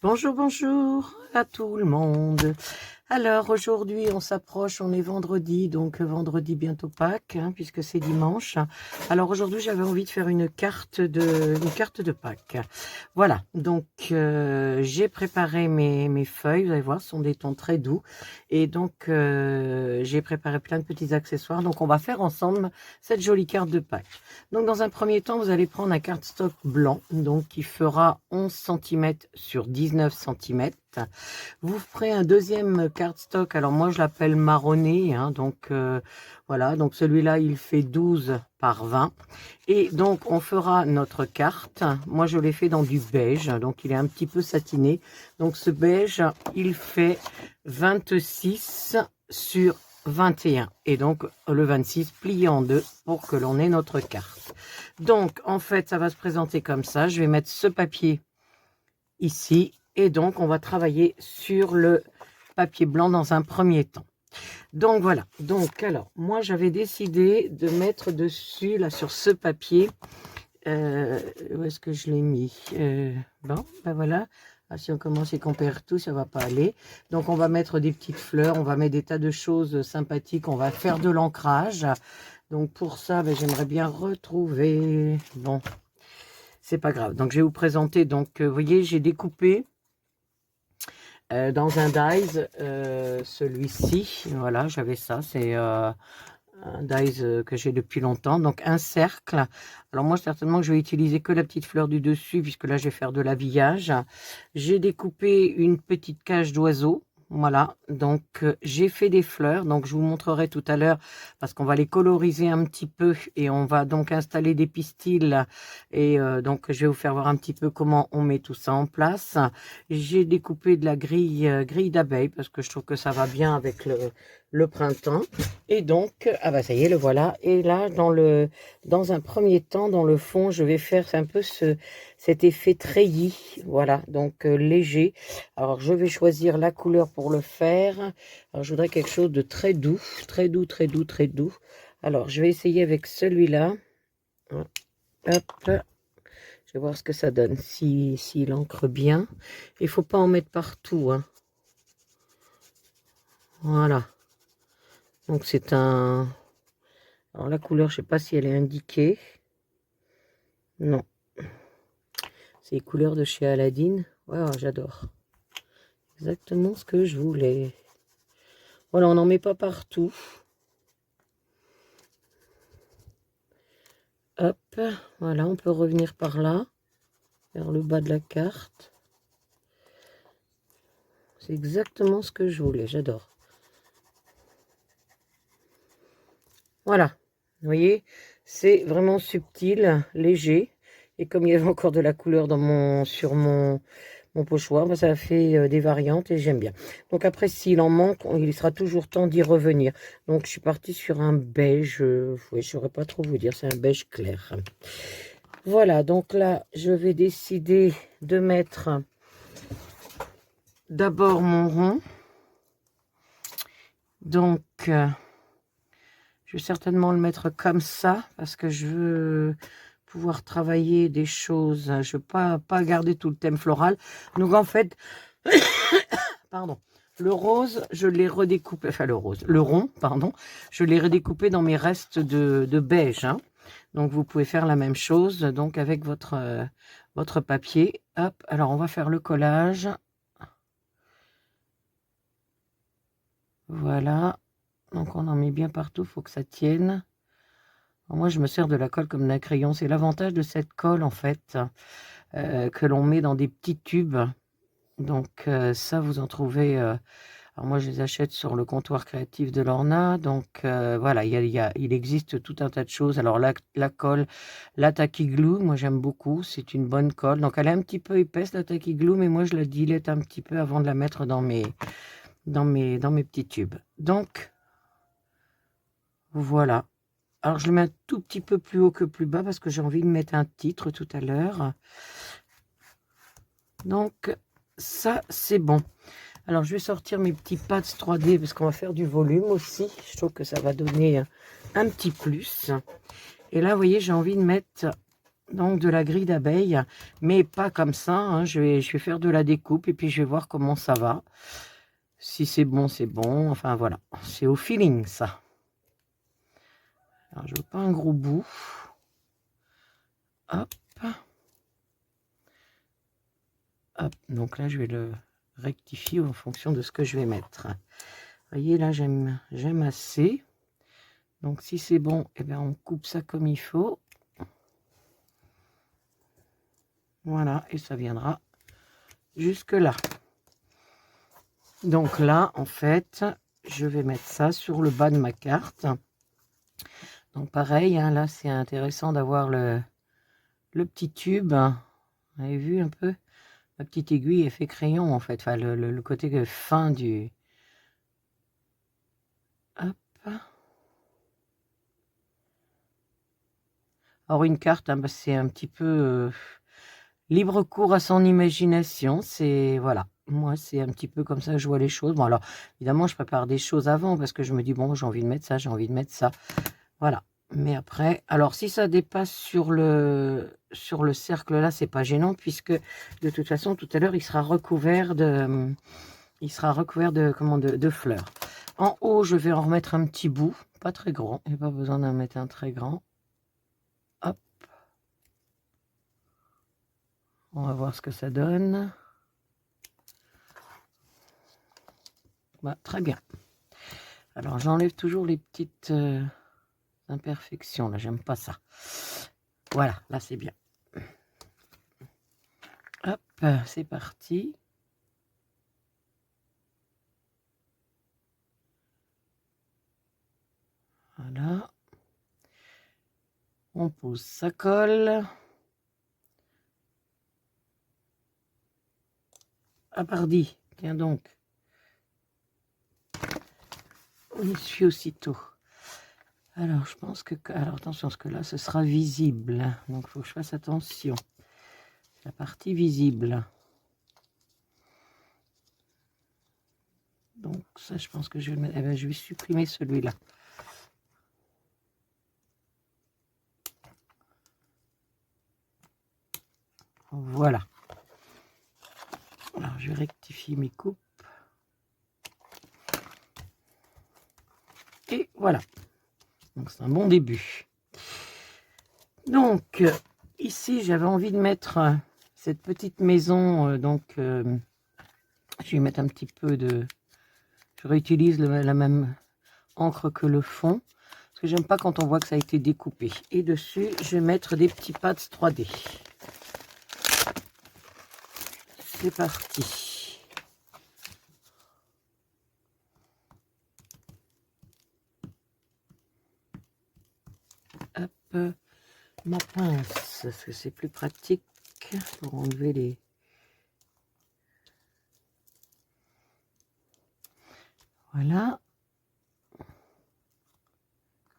Bonjour, bonjour à tout le monde. Alors aujourd'hui on s'approche, on est vendredi, donc vendredi bientôt Pâques, hein, puisque c'est dimanche. Alors aujourd'hui j'avais envie de faire une carte de Pâques. Voilà, donc j'ai préparé mes feuilles, vous allez voir, ce sont des tons très doux. Et donc j'ai préparé plein de petits accessoires. Donc on va faire ensemble cette jolie carte de Pâques. Donc dans un premier temps, vous allez prendre un cardstock blanc, donc qui fera 11 cm sur 19 cm. Vous ferez un deuxième cardstock, alors moi je l'appelle marronné, hein, donc voilà, donc celui-là il fait 12 par 20. Et donc on fera notre carte, moi je l'ai fait dans du beige, donc il est un petit peu satiné. Donc ce beige, il fait 26 sur 21 et donc le 26 plié en deux pour que l'on ait notre carte. Donc en fait ça va se présenter comme ça. Je vais mettre ce papier ici et donc on va travailler sur le papier blanc dans un premier temps. Donc voilà, donc alors moi j'avais décidé de mettre dessus là sur ce papier, où est-ce que je l'ai mis, bon ben voilà. Ah, si on commence et qu'on perd tout, ça va pas aller. Donc on va mettre des petites fleurs, on va mettre des tas de choses sympathiques, on va faire de l'ancrage. Donc pour ça, ben, j'aimerais bien retrouver, bon, c'est pas grave. Donc je vais vous présenter, donc vous voyez, j'ai découpé dans un dies, celui-ci, voilà, j'avais ça, c'est un dies que j'ai depuis longtemps, donc un cercle. Alors moi certainement que je vais utiliser que la petite fleur du dessus, puisque là je vais faire de l'habillage. J'ai découpé une petite cage d'oiseau, voilà, donc j'ai fait des fleurs, donc je vous montrerai tout à l'heure, parce qu'on va les coloriser un petit peu, et on va donc installer des pistils, et donc je vais vous faire voir un petit peu comment on met tout ça en place. J'ai découpé de la grille d'abeilles, parce que je trouve que ça va bien avec le printemps. Et donc, ah bah ça y est, le voilà. Et là, dans un premier temps, dans le fond, je vais faire un peu cet effet treillis. Voilà, donc léger. Alors, je vais choisir la couleur pour le faire. Alors, je voudrais quelque chose de très doux, très doux, très doux, très doux. Alors, je vais essayer avec celui-là. Hop, je vais voir ce que ça donne, s'il ancre bien. Il ne faut pas en mettre partout, hein. Voilà. Donc, c'est un... Alors, la couleur, je ne sais pas si elle est indiquée. Non. C'est les couleurs de chez Aladdin. Wow, j'adore. Exactement ce que je voulais. Voilà, on n'en met pas partout. Hop, voilà, on peut revenir par là, vers le bas de la carte. C'est exactement ce que je voulais, j'adore. Voilà, vous voyez, c'est vraiment subtil, léger. Et comme il y avait encore de la couleur sur mon pochoir, ben ça a fait des variantes et j'aime bien. Donc après, s'il en manque, il sera toujours temps d'y revenir. Donc je suis partie sur un beige, oui, je ne saurais pas trop vous dire, c'est un beige clair. Voilà, donc là, je vais décider de mettre d'abord mon rond. Donc, je vais certainement le mettre comme ça, parce que je veux pouvoir travailler des choses. Je ne veux pas garder tout le thème floral. Donc, en fait, pardon, le rose, je l'ai redécoupé, enfin le rond, pardon, je l'ai redécoupé dans mes restes de beige, hein. Donc, vous pouvez faire la même chose, donc avec votre papier. Hop, alors on va faire le collage. Voilà, donc on en met bien partout, il faut que ça tienne. Alors moi, je me sers de la colle comme d'un crayon. C'est l'avantage de cette colle, en fait, que l'on met dans des petits tubes. Donc ça, vous en trouvez... alors moi, je les achète sur le comptoir créatif de Lorna. Donc voilà, il existe tout un tas de choses. Alors la colle, la Tacky Glue, moi j'aime beaucoup. C'est une bonne colle. Donc elle est un petit peu épaisse, la Tacky Glue, mais moi je la dilate un petit peu avant de la mettre dans mes petits tubes. Donc voilà. Alors, je le mets un tout petit peu plus haut que plus bas parce que j'ai envie de mettre un titre tout à l'heure. Donc, ça, c'est bon. Alors, je vais sortir mes petits pads 3D parce qu'on va faire du volume aussi. Je trouve que ça va donner un petit plus. Et là, vous voyez, j'ai envie de mettre Donc de la grille d'abeilles, mais pas comme ça, hein. Je vais faire de la découpe et puis je vais voir comment ça va. Si c'est bon, c'est bon. Enfin voilà, c'est au feeling ça. Alors je veux pas un gros bout. Hop. Hop. Donc là je vais le rectifier en fonction de ce que je vais mettre. Vous voyez là j'aime assez. Donc si c'est bon, eh bien on coupe ça comme il faut. Voilà, et ça viendra jusque là. Donc là, en fait, je vais mettre ça sur le bas de ma carte. Donc pareil, hein, là c'est intéressant d'avoir le petit tube. Vous avez vu un peu? La petite aiguille effet crayon en fait. Enfin, le côté fin du... Hop. Alors une carte, hein, bah, c'est un petit peu libre cours à son imagination. C'est... Voilà. Moi, c'est un petit peu comme ça que je vois les choses. Bon, alors, évidemment, je prépare des choses avant parce que je me dis, bon, j'ai envie de mettre ça, j'ai envie de mettre ça. Voilà. Mais après, alors, si ça dépasse sur le cercle là, c'est pas gênant puisque, de toute façon, tout à l'heure, il sera recouvert de... comment, de fleurs. En haut, je vais en remettre un petit bout. Pas très grand. Il n'y a pas besoin d'en mettre un très grand. Hop. On va voir ce que ça donne. Bah, très bien. Alors, j'enlève toujours les petites imperfections. Là, j'aime pas ça. Voilà, là, c'est bien. Hop, c'est parti. Voilà. On pose sa colle. Ah, pardi. Tiens donc. On essuie aussitôt. Alors, je pense que... Alors, attention, parce que là, ce sera visible. Donc, il faut que je fasse attention. La partie visible. Donc, ça, je pense que je vais le mettre... Eh bien, je vais supprimer celui-là. Voilà. Alors, je vais rectifier mes coupes. Et voilà. Donc, c'est un bon début. Donc, ici, j'avais envie de mettre cette petite maison. Donc, je vais mettre un petit peu de... Je réutilise la même encre que le fond. Parce que j'aime pas quand on voit que ça a été découpé. Et dessus, je vais mettre des petits pads 3D. C'est parti. Hop, ma pince, parce que c'est plus pratique pour enlever les... Voilà.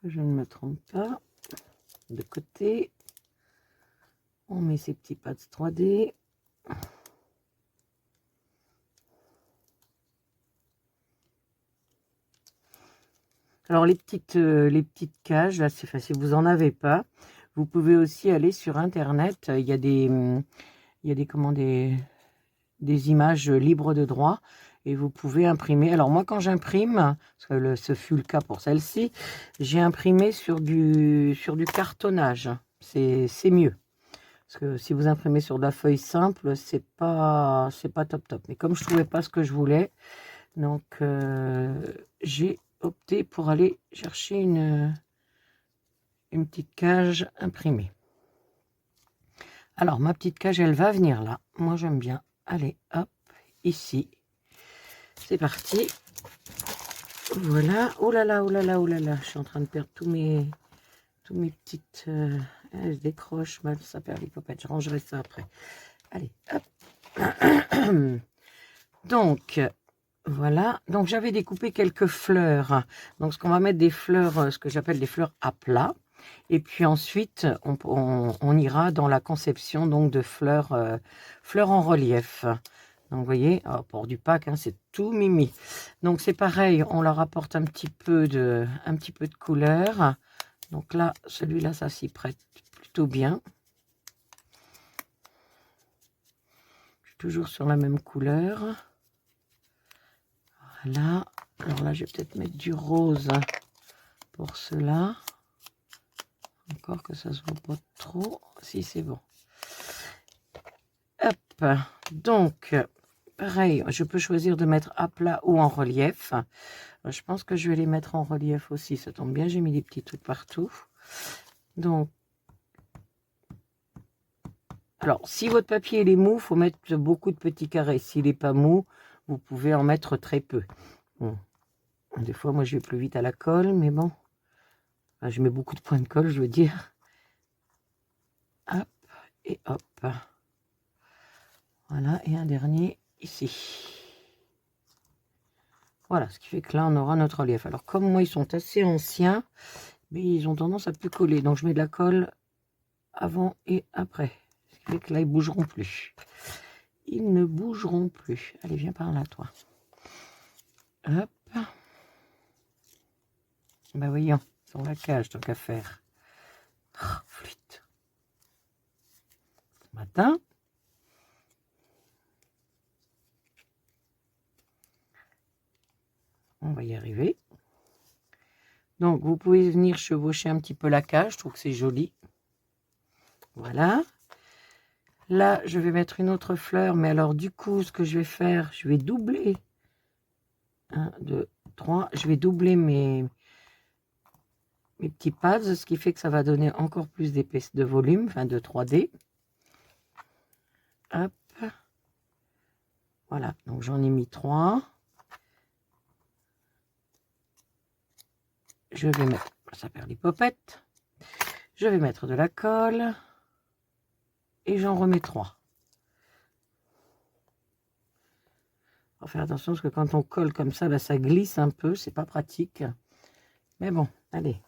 Que je ne me trompe pas. De côté. On met ces petits pads 3D. Alors les petites cages, là, c'est facile, si vous en avez pas, vous pouvez aussi aller sur internet. Il y a des images libres de droit et vous pouvez imprimer. Alors moi, quand j'imprime, parce que ce fut le cas pour celle-ci, j'ai imprimé sur du cartonnage. C'est mieux. Parce que si vous imprimez sur de la feuille simple, c'est pas top. Mais comme je trouvais pas ce que je voulais, donc j'ai opté pour aller chercher une petite cage imprimée. Alors ma petite cage, elle va venir là. Moi j'aime bien. Allez, hop, ici. C'est parti. Voilà. Oh là là, oh là là, oh là là. Je suis en train de perdre tous mes petites... elles se décrochent, mal, ça perd les copettes. Je rangerai ça après. Allez, hop. Donc, voilà. Donc, j'avais découpé quelques fleurs. Donc, ce qu'on va mettre des fleurs, ce que j'appelle des fleurs à plat. Et puis ensuite, on ira dans la conception donc de fleurs en relief. Donc, vous voyez, oh, pour du pack, hein, c'est tout mimi. Donc, c'est pareil, on leur apporte un petit peu de couleur. Donc là, celui-là, ça s'y prête plutôt bien. toujours sur la même couleur. Voilà. Alors là, je vais peut-être mettre du rose pour cela. Encore que ça se voit pas trop. Si, c'est bon. Hop. Donc, pareil, je peux choisir de mettre à plat ou en relief. Je pense que je vais les mettre en relief aussi. Ça tombe bien, j'ai mis des petits trucs partout. Donc, alors, si votre papier il est mou, il faut mettre beaucoup de petits carrés. S'il n'est pas mou, vous pouvez en mettre très peu. Bon. Des fois, moi, je vais plus vite à la colle, mais bon. Enfin, je mets beaucoup de points de colle, je veux dire. Hop, et hop. Voilà, et un dernier ici. Voilà, ce qui fait que là, on aura notre relief. Alors, comme moi, ils sont assez anciens, mais ils ont tendance à plus coller. Donc, je mets de la colle avant et après. Ce qui fait que là, ils bougeront plus. Ils ne bougeront plus. Allez, viens par là, toi. Hop. Bah, voyons, sur la cage, tant qu'à faire. Oh, flûte. Matin. On va y arriver. Donc, vous pouvez venir chevaucher un petit peu la cage. Je trouve que c'est joli. Voilà. Là, je vais mettre une autre fleur. Mais alors, du coup, ce que je vais faire, je vais doubler. 1, 2, 3. Je vais doubler mes petits pads. Ce qui fait que ça va donner encore plus d'épaisseur de volume. Enfin, de 3D. Hop. Voilà. Donc, j'en ai mis 3. Je vais mettre, ça perd les popettes. Je vais mettre de la colle. Et j'en remets 3. Faut faire attention parce que quand on colle comme ça, bah, ça glisse un peu. C'est pas pratique. Mais bon, allez.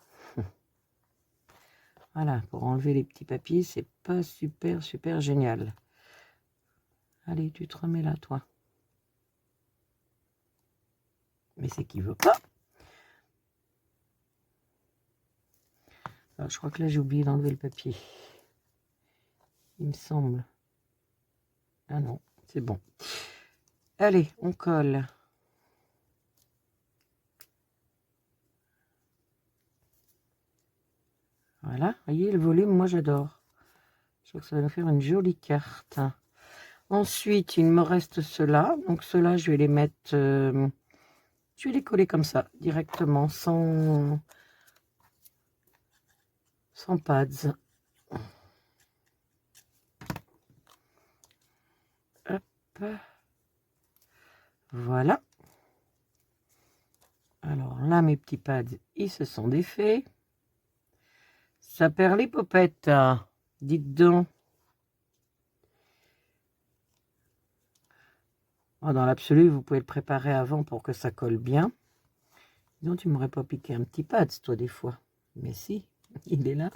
Voilà, pour enlever les petits papiers, c'est pas super, super génial. Allez, tu te remets là, toi. Mais c'est qui veut pas. Alors, je crois que là, j'ai oublié d'enlever le papier. Il me semble. Ah non, c'est bon. Allez, on colle. Voilà, voyez le volume, moi j'adore. Je crois que ça va nous faire une jolie carte. Ensuite, il me reste ceux-là. Donc ceux-là, je vais les mettre... je vais les coller comme ça, directement, sans pads. Hop. Voilà. Alors là, mes petits pads, ils se sont défaits. Ça perd les popettes. Dites donc. Oh, dans l'absolu, vous pouvez le préparer avant pour que ça colle bien. Sinon, tu m'aurais pas piqué un petit pad, toi, des fois. Mais si, il est là.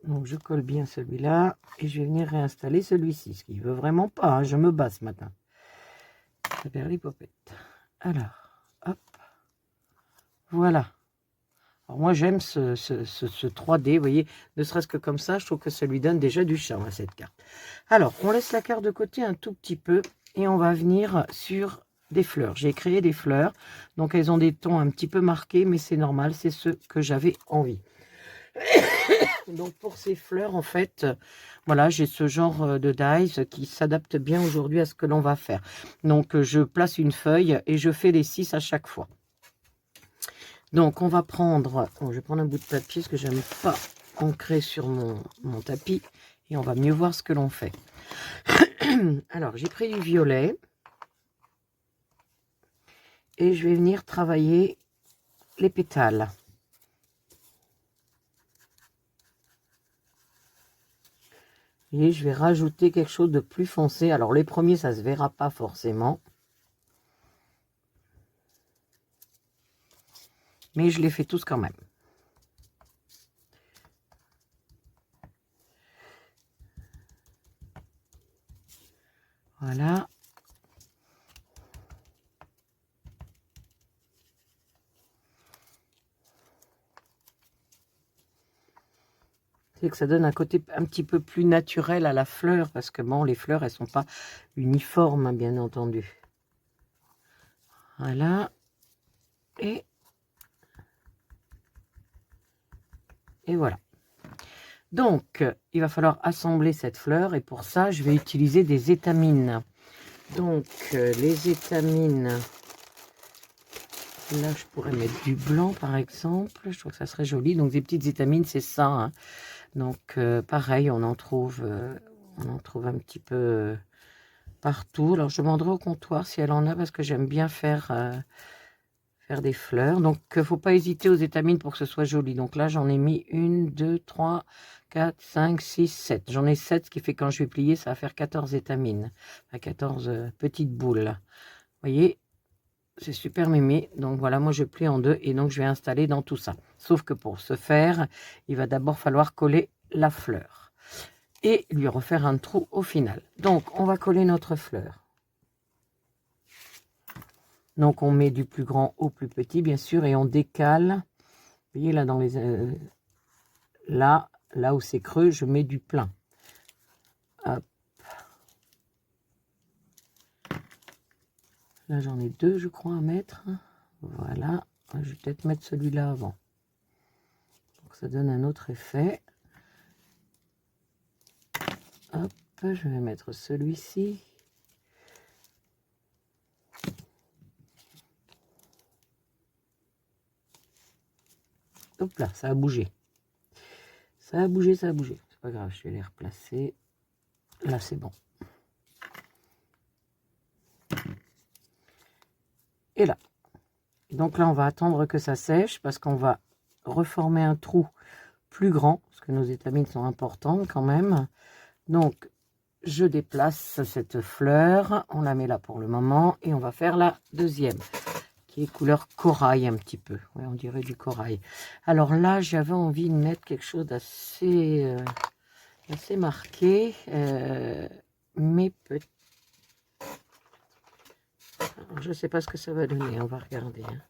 Donc, je colle bien celui-là. Et je vais venir réinstaller celui-ci. Ce qui veut vraiment pas. Hein, je me bats ce matin. Ça perd les popettes. Alors, hop. Voilà. Alors moi, j'aime ce 3D, vous voyez. Ne serait-ce que comme ça, je trouve que ça lui donne déjà du charme à cette carte. Alors, on laisse la carte de côté un tout petit peu. Et on va venir sur des fleurs. J'ai créé des fleurs. Donc, elles ont des tons un petit peu marqués. Mais c'est normal, c'est ce que j'avais envie. Donc pour ces fleurs, en fait, voilà, j'ai ce genre de dies qui s'adapte bien aujourd'hui à ce que l'on va faire. Donc je place une feuille et je fais les 6 à chaque fois. Donc on va prendre, bon, je vais prendre un bout de papier parce que j'aime pas ancrer sur mon tapis et on va mieux voir ce que l'on fait. Alors j'ai pris du violet et je vais venir travailler les pétales. Et je vais rajouter quelque chose de plus foncé. Alors les premiers, ça se verra pas forcément. Mais je les fais tous quand même. Voilà. et que ça donne un côté un petit peu plus naturel à la fleur, parce que bon, les fleurs, elles sont pas uniformes, hein, bien entendu. Voilà. Et voilà. Donc, il va falloir assembler cette fleur, et pour ça, je vais utiliser des étamines. Donc, les étamines, là, je pourrais mettre du blanc, par exemple. Je trouve que ça serait joli. Donc, des petites étamines, c'est ça, hein. Donc, pareil, on en trouve un petit peu partout. Alors, je demanderai au comptoir si elle en a, parce que j'aime bien faire des fleurs. Donc, il ne faut pas hésiter aux étamines pour que ce soit joli. Donc là, j'en ai mis 1, 2, 3, 4, 5, 6, 7. J'en ai 7, ce qui fait que quand je vais plier, ça va faire 14 étamines. Enfin, 14 petites boules. Vous voyez, c'est super mémé. Donc voilà, moi je plie en deux et donc je vais installer dans tout ça. Sauf que pour ce faire, il va d'abord falloir coller la fleur et lui refaire un trou au final. Donc, on va coller notre fleur. Donc, on met du plus grand au plus petit, bien sûr, et on décale. Vous voyez, là, dans les, là où c'est creux, je mets du plein. Hop. Là, j'en ai 2, je crois, à mettre. Voilà. Je vais peut-être mettre celui-là avant. Donc, ça donne un autre effet. Hop, je vais mettre celui-ci. Hop là, ça a bougé. Ça a bougé, ça a bougé. C'est pas grave, je vais les replacer. Là, c'est bon. Et là. Donc là, on va attendre que ça sèche parce qu'on va reformer un trou plus grand, parce que nos étamines sont importantes quand même. Donc, je déplace cette fleur. On la met là pour le moment. Et on va faire la deuxième, qui est couleur corail un petit peu. Ouais, on dirait du corail. Alors là, j'avais envie de mettre quelque chose d'assez assez marqué. Mais peut-être... Je ne sais pas ce que ça va donner. On va regarder. Hein.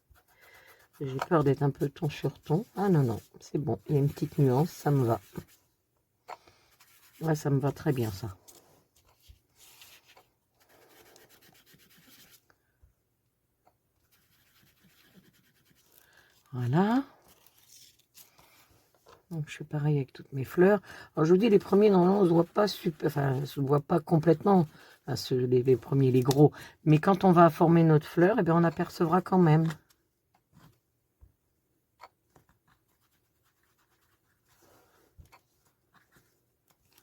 J'ai peur d'être un peu ton sur ton. Ah non, non, c'est bon. Il y a une petite nuance. Ça me va. Ouais, ça me va très bien, ça. Voilà. Donc, je fais pareil avec toutes mes fleurs. Alors, je vous dis, les premiers, normalement, on ne se voit pas super... Enfin, on ne se voit pas complètement. Enfin, les premiers, les gros. Mais quand on va former notre fleur, eh bien, on apercevra quand même.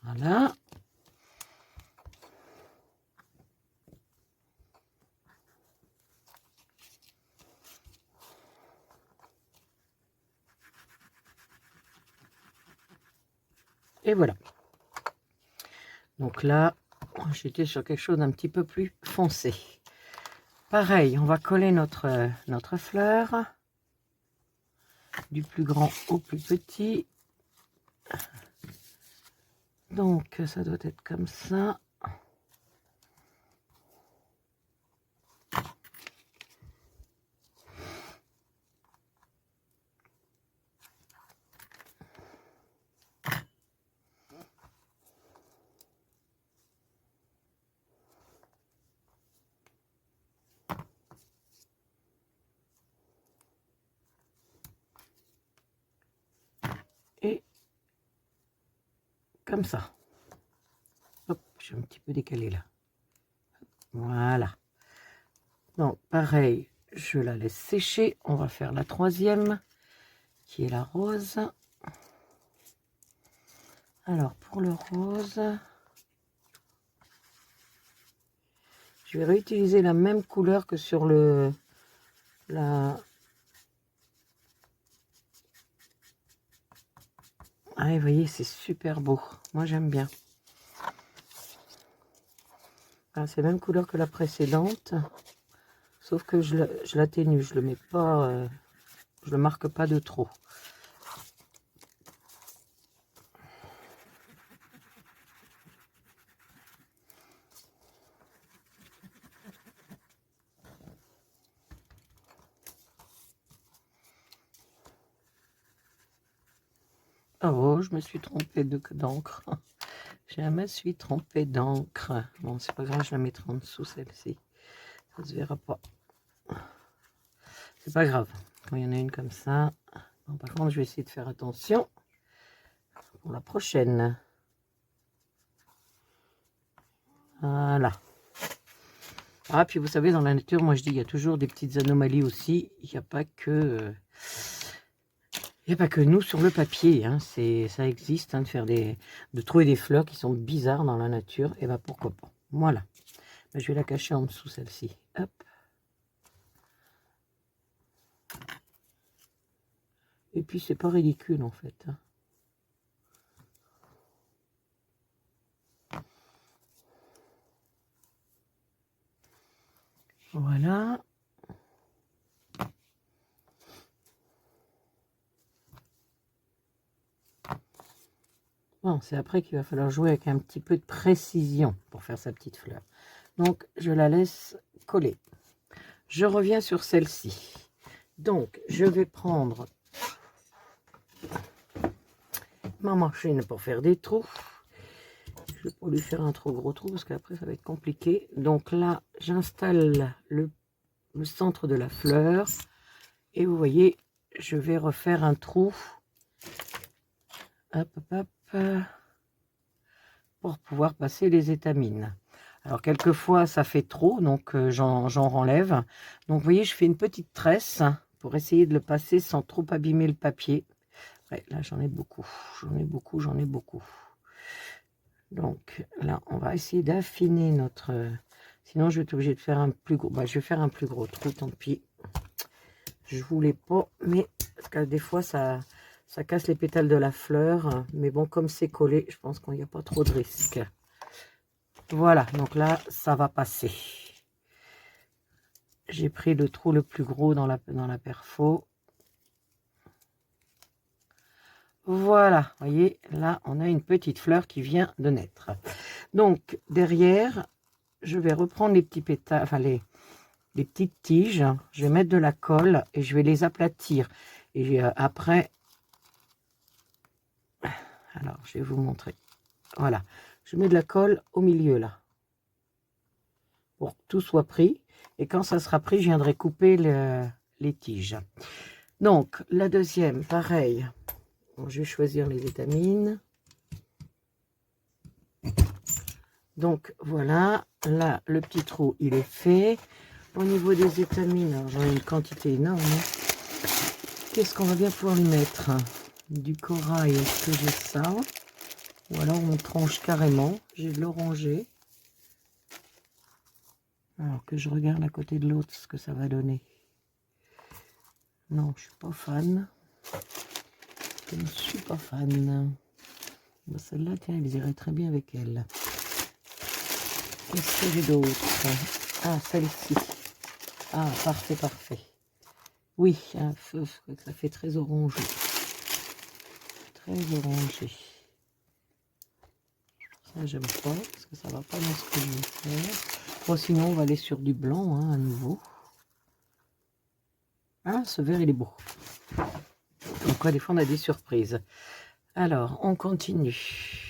Voilà. Et voilà. Donc là, j'étais sur quelque chose d'un petit peu plus foncé. Pareil, on va coller notre fleur. Du plus grand au plus petit. Donc, ça doit être comme ça. Et comme ça. Hop, je suis un petit peu décalé là. Voilà. Donc, pareil, je la laisse sécher. On va faire la troisième, qui est la rose. Alors, pour le rose, je vais réutiliser la même couleur que sur Ah, vous voyez, c'est super beau. Moi, j'aime bien. Ah, c'est la même couleur que la précédente. Sauf que je l'atténue. Je le mets pas... je le marque pas de trop. Oh, je me suis trompée d'encre. Je me suis trompée d'encre. Bon, c'est pas grave, je la mettrai en dessous celle-ci. Ça se verra pas. C'est pas grave. Quand il y en a une comme ça. Bon, par contre, je vais essayer de faire attention pour la prochaine. Voilà. Ah, puis vous savez, dans la nature, moi je dis, il y a toujours des petites anomalies aussi. Il n'y a pas que... Il n'y a pas que nous sur le papier, hein. Ça existe, hein, de trouver des fleurs qui sont bizarres dans la nature. Et ben pourquoi pas. Voilà. Ben, je vais la cacher en dessous celle-ci. Hop. Et puis c'est pas ridicule en fait, hein. Voilà. Bon, c'est après qu'il va falloir jouer avec un petit peu de précision pour faire sa petite fleur. Donc, je la laisse coller. Je reviens sur celle-ci. Donc, je vais prendre ma machine pour faire des trous. Je vais pas lui faire un trop gros trou parce qu'après, ça va être compliqué. Donc là, j'installe le centre de la fleur. Et vous voyez, je vais refaire un trou. Hop, hop, hop. Pour pouvoir passer les étamines. Alors quelquefois ça fait trop, donc j'en renlève. Donc vous voyez, je fais une petite tresse pour essayer de le passer sans trop abîmer le papier. Ouais, là j'en ai beaucoup, j'en ai beaucoup. Donc là on va essayer d'affiner notre... Sinon je vais être obligé de faire un plus gros... Bah, je vais faire un plus gros trou, tant pis. Je voulais pas, mais parce que des fois ça casse les pétales de la fleur. Mais bon, comme c'est collé, je pense qu'il n'y a pas trop de risque. Voilà, donc là, ça va passer. J'ai pris le trou le plus gros dans la perfo. Voilà, vous voyez, là, on a une petite fleur qui vient de naître. Donc, derrière, je vais reprendre les petits pétales, enfin, les petites tiges. Je vais mettre de la colle et je vais les aplatir. Et après, alors, je vais vous montrer. Voilà, je mets de la colle au milieu, là, pour que tout soit pris. Et quand ça sera pris, je viendrai couper les tiges. Donc, la deuxième, pareil. Bon, je vais choisir les étamines. Donc, voilà. Là, le petit trou, il est fait. Au niveau des étamines, j'en ai une quantité énorme. Qu'est-ce qu'on va bien pouvoir lui mettre? Du corail, est-ce que j'ai ça? Ou alors on tranche carrément. J'ai de l'oranger. Alors que je regarde à côté de l'autre ce que ça va donner. Non, je suis pas fan. Je ne suis pas fan. Bon, celle-là, tiens, elle irait très bien avec elle. Qu'est-ce que j'ai d'autre? Ah, celle-ci. Ah, parfait, parfait. Oui, un feu, ça fait très orangé. Très orangé. Ça, j'aime pas, parce que ça va pas dans ce que je veux faire. Bon, sinon, on va aller sur du blanc, hein, à nouveau. Ah, ce vert, il est beau. Donc, quoi, des fois, on a des surprises. Alors, on continue.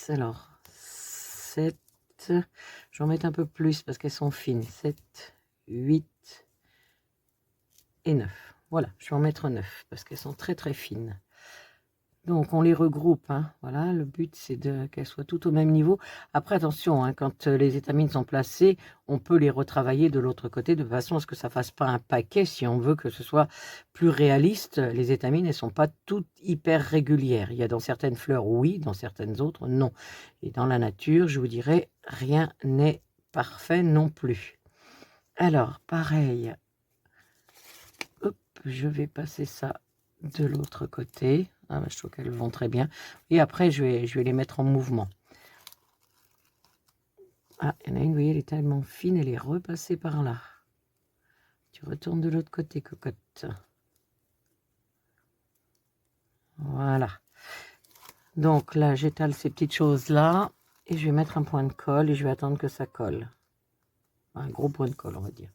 Alors 7, je vais en mettre un peu plus parce qu'elles sont fines, 7, 8 et 9. Voilà, je vais en mettre 9 parce qu'elles sont très très fines. Donc on les regroupe, hein. Voilà, le but c'est qu'elles soient toutes au même niveau. Après attention, hein, quand les étamines sont placées, on peut les retravailler de l'autre côté de façon à ce que ça ne fasse pas un paquet. Si on veut que ce soit plus réaliste, les étamines elles sont pas toutes hyper régulières. Il y a dans certaines fleurs oui, dans certaines autres non. Et dans la nature, je vous dirais, rien n'est parfait non plus. Alors pareil, hop, je vais passer ça de l'autre côté. Ah, bah, je trouve qu'elles vont très bien. Et après, je vais les mettre en mouvement. Ah, il y en a une, vous voyez, elle est tellement fine, elle est repassée par là. Tu retournes de l'autre côté, cocotte. Voilà. Donc là, j'étale ces petites choses-là et je vais mettre un point de colle et je vais attendre que ça colle. Un gros point de colle, on va dire.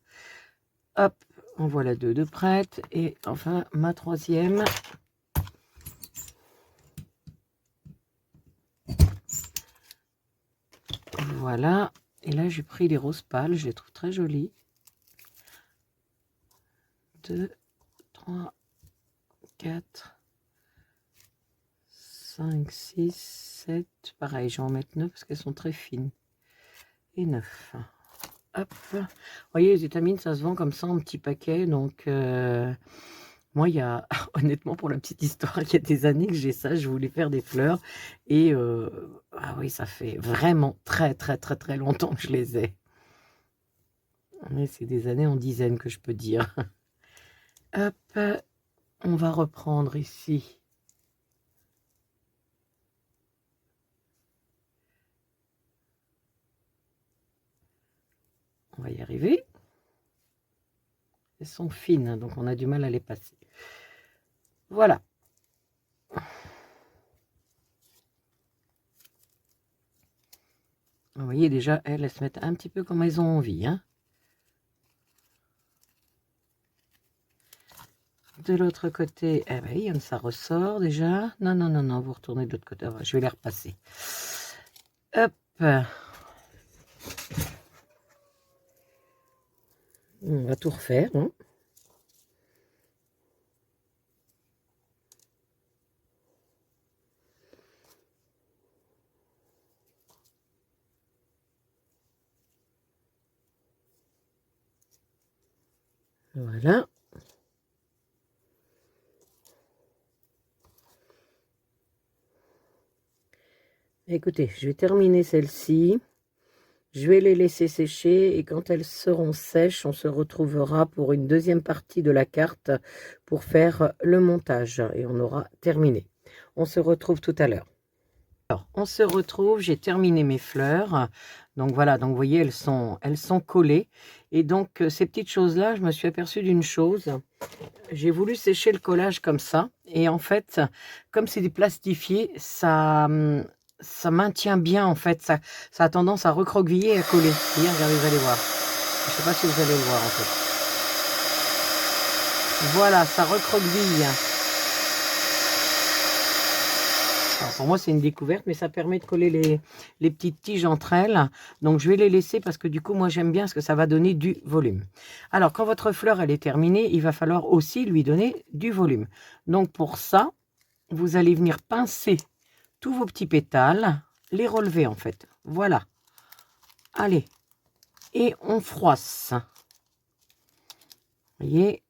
Hop, en voilà deux de prêtes. Et enfin, ma troisième. Voilà. Et là, j'ai pris les roses pâles. Je les trouve très jolies. 2, 3, 4, 5, 6, 7. Pareil, je vais en mettre 9 parce qu'elles sont très fines. Et 9. Hop. Vous voyez, les étamines, ça se vend comme ça en petits paquets. Donc, moi, il y a, honnêtement, pour la petite histoire, il y a des années que j'ai ça. Je voulais faire des fleurs. Et, ah oui, ça fait vraiment très, très, très, très longtemps que je les ai. Mais c'est des années en dizaines que je peux dire. Hop. On va reprendre ici. On va y arriver. Elles sont fines, hein, donc on a du mal à les passer. Voilà. Vous voyez déjà, elles se mettent un petit peu comme elles ont envie. Hein. De l'autre côté, eh ben, ça ressort déjà. Non, non, non, non, vous retournez de l'autre côté. Je vais les repasser. Hop. On va tout refaire. Hein. Voilà. Écoutez, je vais terminer celle-ci. Je vais les laisser sécher et quand elles seront sèches, on se retrouvera pour une deuxième partie de la carte pour faire le montage et on aura terminé. On se retrouve tout à l'heure. Alors, on se retrouve, j'ai terminé mes fleurs. Donc voilà, donc vous voyez, elles sont collées. Et donc, ces petites choses-là, je me suis aperçue d'une chose. J'ai voulu sécher le collage comme ça. Et en fait, comme c'est des plastifiés, ça maintient bien, en fait. Ça a tendance à recroqueviller et à coller. Voyez, regardez, vous allez voir. Je ne sais pas si vous allez le voir, en fait. Voilà, ça recroqueville. Alors pour moi, c'est une découverte, mais ça permet de coller les petites tiges entre elles. Donc, je vais les laisser parce que du coup, moi, j'aime bien parce que ça va donner du volume. Alors, quand votre fleur, elle est terminée, il va falloir aussi lui donner du volume. Donc, pour ça, vous allez venir pincer tous vos petits pétales, les relever en fait. Voilà. Allez. Et on froisse. Vous voyez,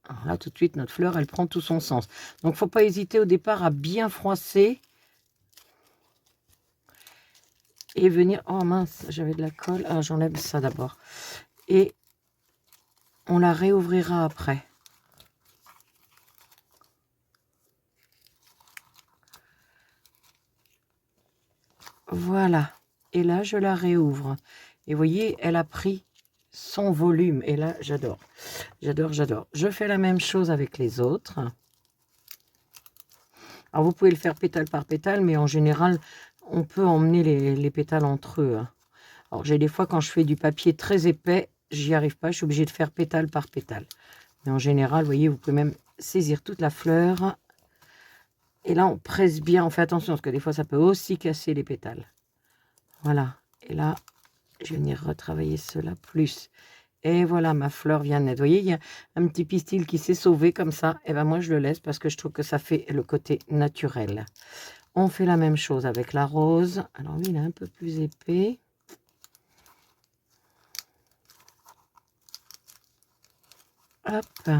alors là, tout de suite, notre fleur, elle prend tout son sens. Donc, il ne faut pas hésiter au départ à bien froisser. Et venir... Oh mince, j'avais de la colle. Ah, j'enlève ça d'abord. Et on la réouvrira après. Voilà. Et là, je la réouvre. Et vous voyez, elle a pris son volume. Et là, j'adore. J'adore, j'adore. Je fais la même chose avec les autres. Alors, vous pouvez le faire pétale par pétale, mais en général, on peut emmener les pétales entre eux. Alors, j'ai des fois, quand je fais du papier très épais, j'y arrive pas. Je suis obligée de faire pétale par pétale. Mais en général, vous voyez, vous pouvez même saisir toute la fleur. Et là, on presse bien. On fait attention, parce que des fois, ça peut aussi casser les pétales. Voilà. Et là, je vais venir retravailler cela plus. Et voilà, ma fleur vient net. Vous voyez, il y a un petit pistil qui s'est sauvé comme ça. Et ben moi, je le laisse parce que je trouve que ça fait le côté naturel. On fait la même chose avec la rose. Alors lui, il est un peu plus épais. Hop.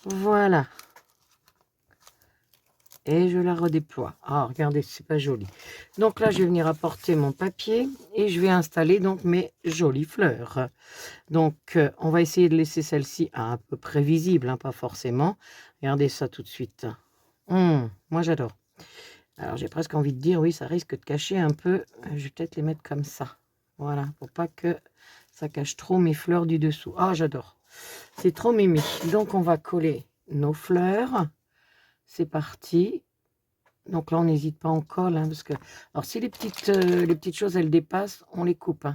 Voilà. Et je la redéploie. Ah, regardez, c'est pas joli. Donc là, je vais venir apporter mon papier et je vais installer donc mes jolies fleurs. Donc, on va essayer de laisser celle-ci à peu près visible, hein, pas forcément. Regardez ça tout de suite. Moi, j'adore. Alors, j'ai presque envie de dire, oui, ça risque de cacher un peu. Je vais peut-être les mettre comme ça. Voilà, pour pas que ça cache trop mes fleurs du dessous. Ah, j'adore. C'est trop mimi. Donc, on va coller nos fleurs. C'est parti. Donc là, on n'hésite pas, on colle. Hein, parce que... Alors, si les petites choses, elles dépassent, on les coupe. Hein.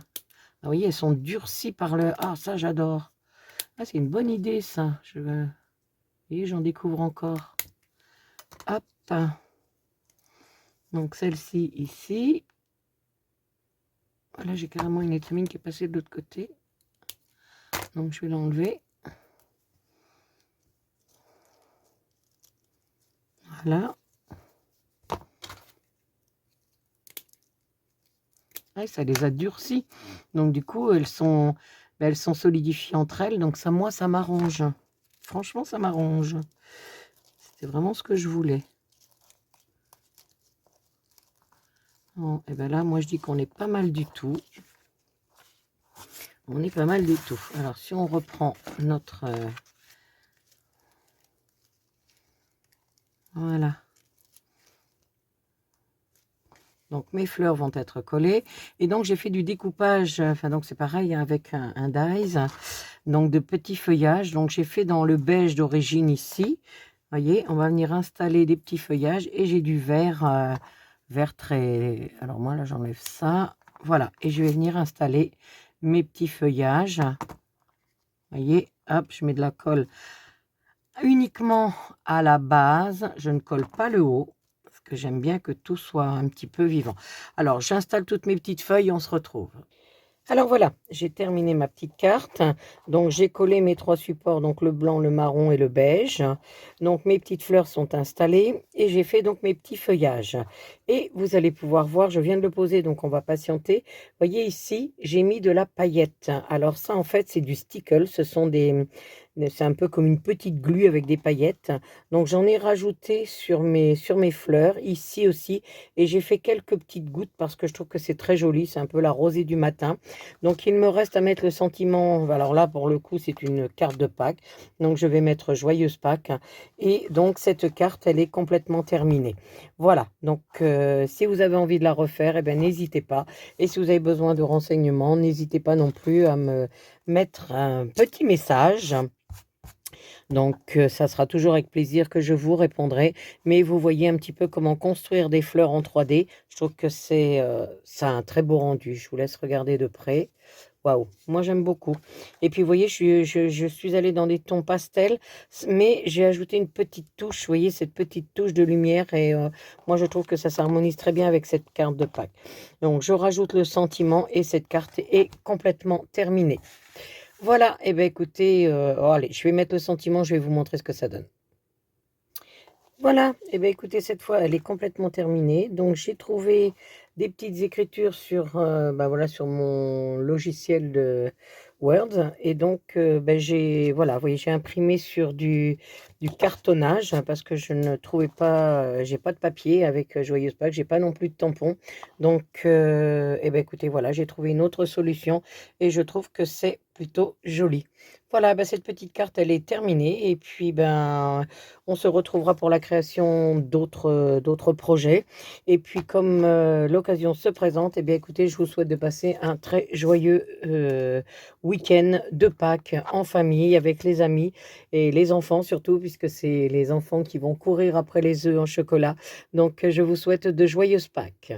Vous voyez, elles sont durcies par le... Ah, ça, j'adore. Ah, c'est une bonne idée, ça. Vous voyez, j'en découvre encore. Hop. Donc, celle-ci, ici. Voilà, j'ai carrément une étamine qui est passée de l'autre côté. Donc, je vais l'enlever. Voilà. Ouais, ça les a durcies. Donc, du coup, elles sont solidifiées entre elles. Donc, ça, moi, ça m'arrange. Franchement, ça m'arrange. C'était vraiment ce que je voulais. Bon, et bien là, moi, je dis qu'on est pas mal du tout. On est pas mal du tout. Alors, si on reprend notre... voilà. Donc, mes fleurs vont être collées. Et donc, j'ai fait du découpage. Enfin, donc, c'est pareil hein, avec un dies. Donc, de petits feuillages. Donc, j'ai fait dans le beige d'origine ici. Vous voyez, on va venir installer des petits feuillages. Et j'ai du vert, vert très... Alors, moi, là, j'enlève ça. Voilà. Et je vais venir installer mes petits feuillages. Vous voyez, hop, je mets de la colle uniquement à la base. Je ne colle pas le haut. Que j'aime bien que tout soit un petit peu vivant. Alors, j'installe toutes mes petites feuilles, on se retrouve. Alors voilà, j'ai terminé ma petite carte. Donc, j'ai collé mes 3 supports, donc le blanc, le marron et le beige. Donc, mes petites fleurs sont installées et j'ai fait donc mes petits feuillages. Et vous allez pouvoir voir, je viens de le poser, donc on va patienter. Vous voyez ici, j'ai mis de la paillette. Alors ça, en fait, c'est du stickle. Ce sont c'est un peu comme une petite glu avec des paillettes. Donc, j'en ai rajouté sur mes fleurs, ici aussi. Et j'ai fait quelques petites gouttes parce que je trouve que c'est très joli. C'est un peu la rosée du matin. Donc, il me reste à mettre le sentiment. Alors là, pour le coup, c'est une carte de Pâques. Donc, je vais mettre Joyeuse Pâques. Et donc, cette carte, elle est complètement terminée. Voilà. Donc, si vous avez envie de la refaire, eh bien, n'hésitez pas. Et si vous avez besoin de renseignements, n'hésitez pas non plus à me mettre un petit message. Donc, ça sera toujours avec plaisir que je vous répondrai. Mais vous voyez un petit peu comment construire des fleurs en 3D. Je trouve que ça a un très beau rendu. Je vous laisse regarder de près. Waouh, moi j'aime beaucoup. Et puis vous voyez, je suis allée dans des tons pastels, mais j'ai ajouté une petite touche, vous voyez, cette petite touche de lumière. Et moi je trouve que ça s'harmonise très bien avec cette carte de Pâques. Donc je rajoute le sentiment et cette carte est complètement terminée. Voilà, et bien écoutez, allez, je vais mettre le sentiment, je vais vous montrer ce que ça donne. Voilà, et bien écoutez, cette fois, elle est complètement terminée. Donc, j'ai trouvé des petites écritures sur, voilà, sur mon logiciel de Word. Et donc, voilà, vous voyez, j'ai imprimé sur du cartonnage hein, parce que je ne trouvais pas, j'ai pas de papier avec Joyeuse Pâques, j'ai pas non plus de tampon. Donc, et bien écoutez, voilà, j'ai trouvé une autre solution et je trouve que c'est plutôt joli. Voilà, cette petite carte, elle est terminée. Et puis, on se retrouvera pour la création d'autres projets. Et puis, comme l'occasion se présente, eh bien, écoutez, je vous souhaite de passer un très joyeux week-end de Pâques en famille, avec les amis et les enfants surtout, puisque c'est les enfants qui vont courir après les œufs en chocolat. Donc, je vous souhaite de joyeuses Pâques.